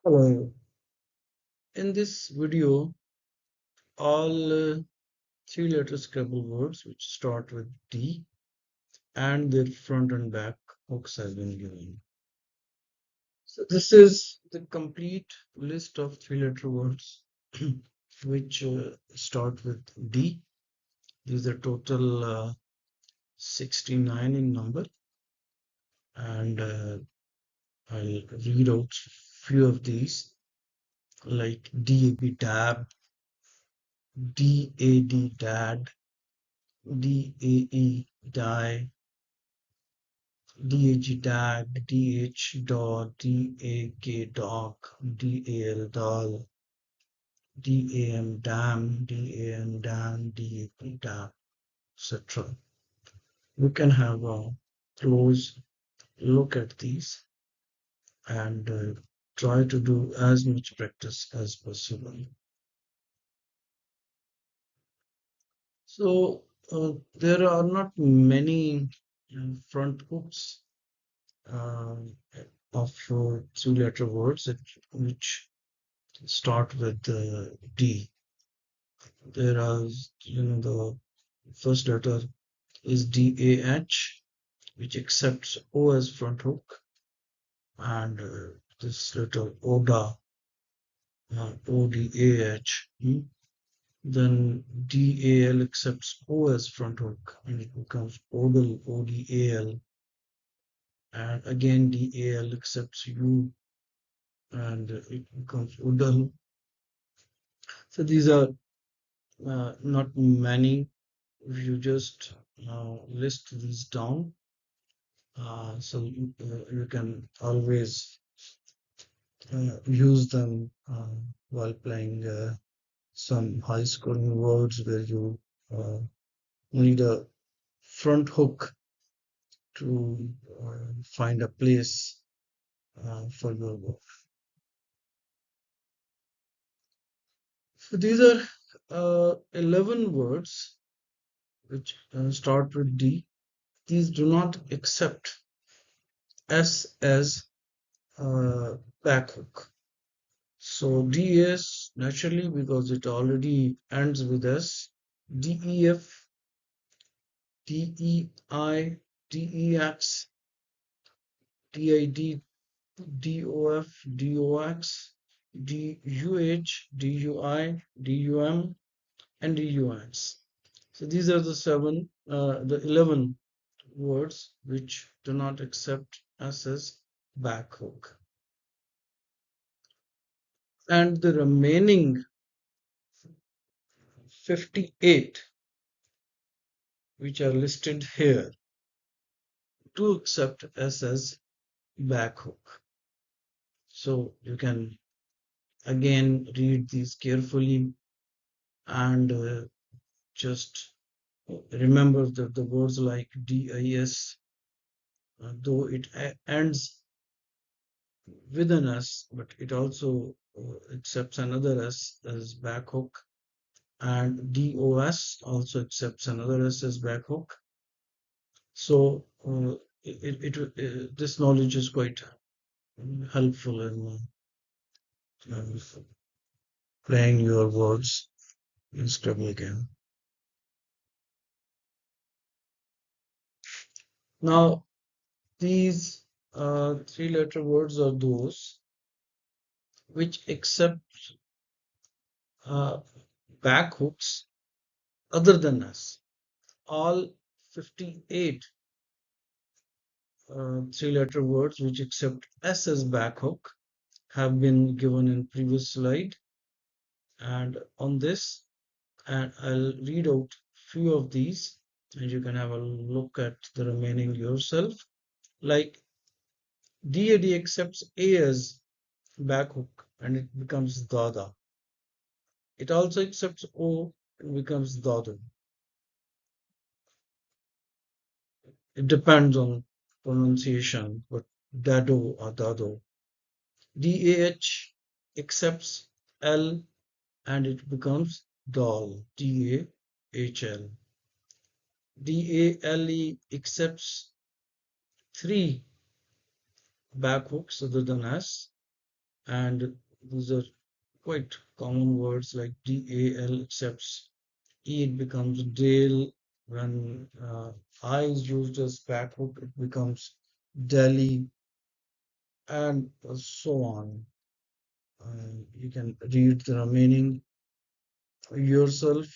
Hello. In this video, all three-letter Scrabble words which start with D and their front and back hooks have been given. So this is the complete list of three-letter words which start with D. These are total 69 in number, and I'll read out few of these like DAB dab, DAD dad, DAE die, DH dag, DH dog, DAK dog, DAL doll, DAM dam, DAN dan, DAP dam, etc. We can have a close look at these and try to do as much practice as possible. So there are not many front hooks uh, of three-letter words which start with D. There are, the first letter is DAH, which accepts O as front hook, and this letter ODA, ODAH. Then DAL accepts O as front hook, and it becomes ODAL, ODAL. And again, DAL accepts U, and it becomes ODAL. So these are not many. If you just list these down, so you can always use them while playing some high scoring words where you uh, need a front hook to find a place for your word. So these are 11 words which start with D. These do not accept S as back hook. So DS naturally, because it already ends with S, DEF, DEI, DEX, DID, DOF, DOX, DUH, DUI, DUM, and DUX. So these are the 11 words which do not accept S as back hook. And the remaining 58 which are listed here to accept S as back hook. So you can again read these carefully and just remember that the words like DIS, though it ends with an S, but it also accepts another S as back hook, and DOS also accepts another S as back hook. So this knowledge is quite helpful in playing your words in Scrabble again. Now, these three-letter words are those which accept uh, back hooks other than S. All 58 three-letter words which accept S as back hook have been given in previous slide, and on this, and I'll read out few of these, and you can have a look at the remaining yourself. Like DAD accepts A as back hook and it becomes Dada. It also accepts O and becomes Dadu. It depends on pronunciation, but Dado or Dado. DAH accepts L and it becomes Dal. DAHL. DALE accepts three back hooks other than S, and these are quite common words like DAL accepts E, it becomes Dale. When I is used as backhook, it becomes Delhi, and so on. You can read the remaining yourself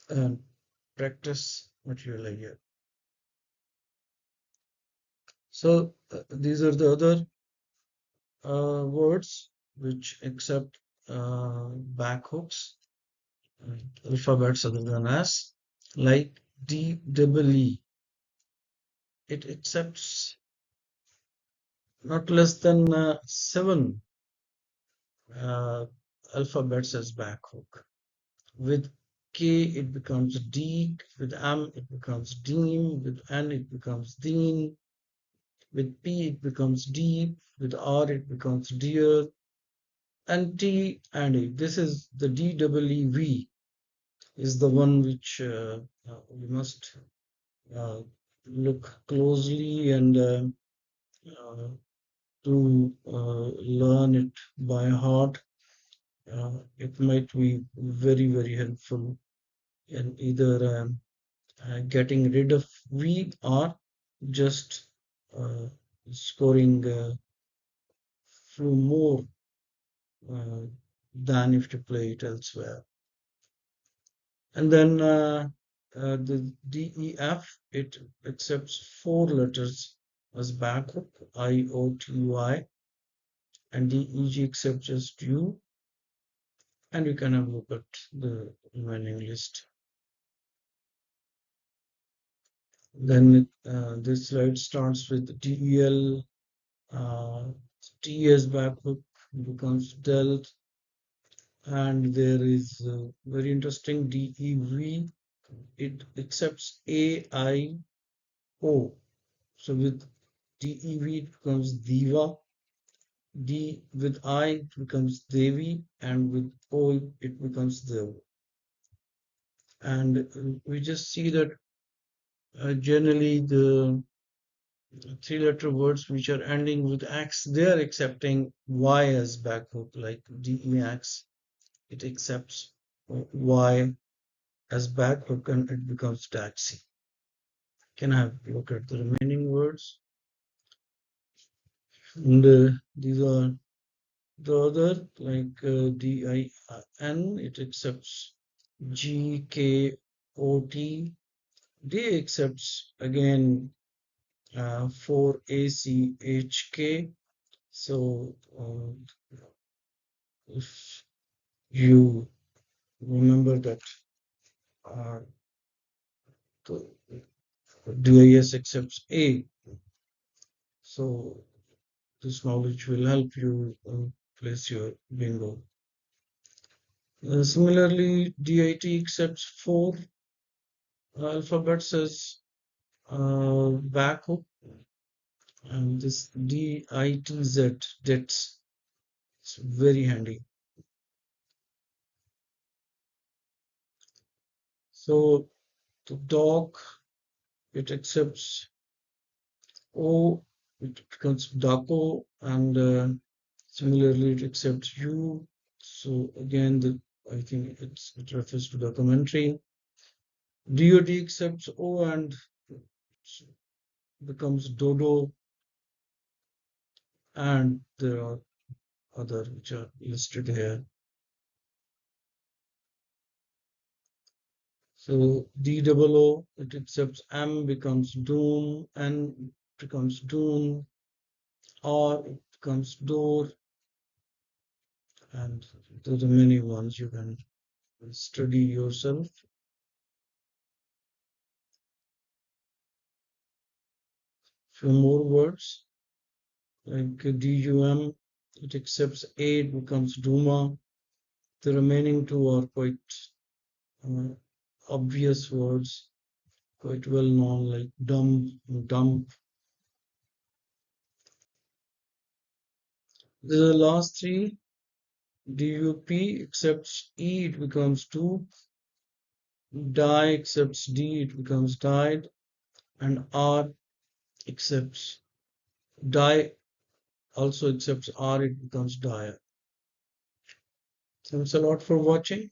and practice material here. So these are the other words which accept backhooks, alphabets other than S, like D double E. It accepts not less than seven uh, alphabets as backhook. With K it becomes D, with M it becomes Deem, with N it becomes Deen, with P it becomes Deep, with R it becomes Dear, and T and E. This is the DEEV is the one which we must uh, look closely and uh, to learn it by heart. It might be very, very helpful in either getting rid of V or just uh, scoring few more uh, than if you play it elsewhere. And then the DEF, it accepts four letters as backup, I, O, T, Y, and DEG accepts just U, and you can have a look at the remaining list. Then this slide starts with DEL, T as backup becomes dealt, and there is very interesting DEV. It accepts AIO. So with DEV it becomes Diva, D with I it becomes Devi, and with O it becomes Dev. And we just see that generally the three-letter words which are ending with X, they are accepting Y as backhook, like DEX. It accepts Y as backhook and it becomes taxi. Can I have a look at the remaining words? And these are the other, like DIN, it accepts GKOT. D accepts again for ACHK. So if you remember that uh, the DIS accepts A, so this knowledge will help you place your bingo. Similarly, DIT accepts four alphabets as backup, and this DITZ, DITS, it's very handy. So the dog, it accepts O, it becomes DACO, and similarly it accepts U. So again, I think it refers to documentary. DOD accepts O and becomes Dodo, and there are other which are listed here. So D double O, it accepts M becomes Doom, N becomes Doom, R it becomes Door, and there are many ones you can study yourself. Few more words like DUM, it accepts A, it becomes Duma. The remaining two are quite uh, obvious words, quite well known, like dump, dump. The last three, DUP accepts E, it becomes do. Die accepts D, it becomes died. And R accepts die also accepts R, it becomes dire. Thanks a lot for watching.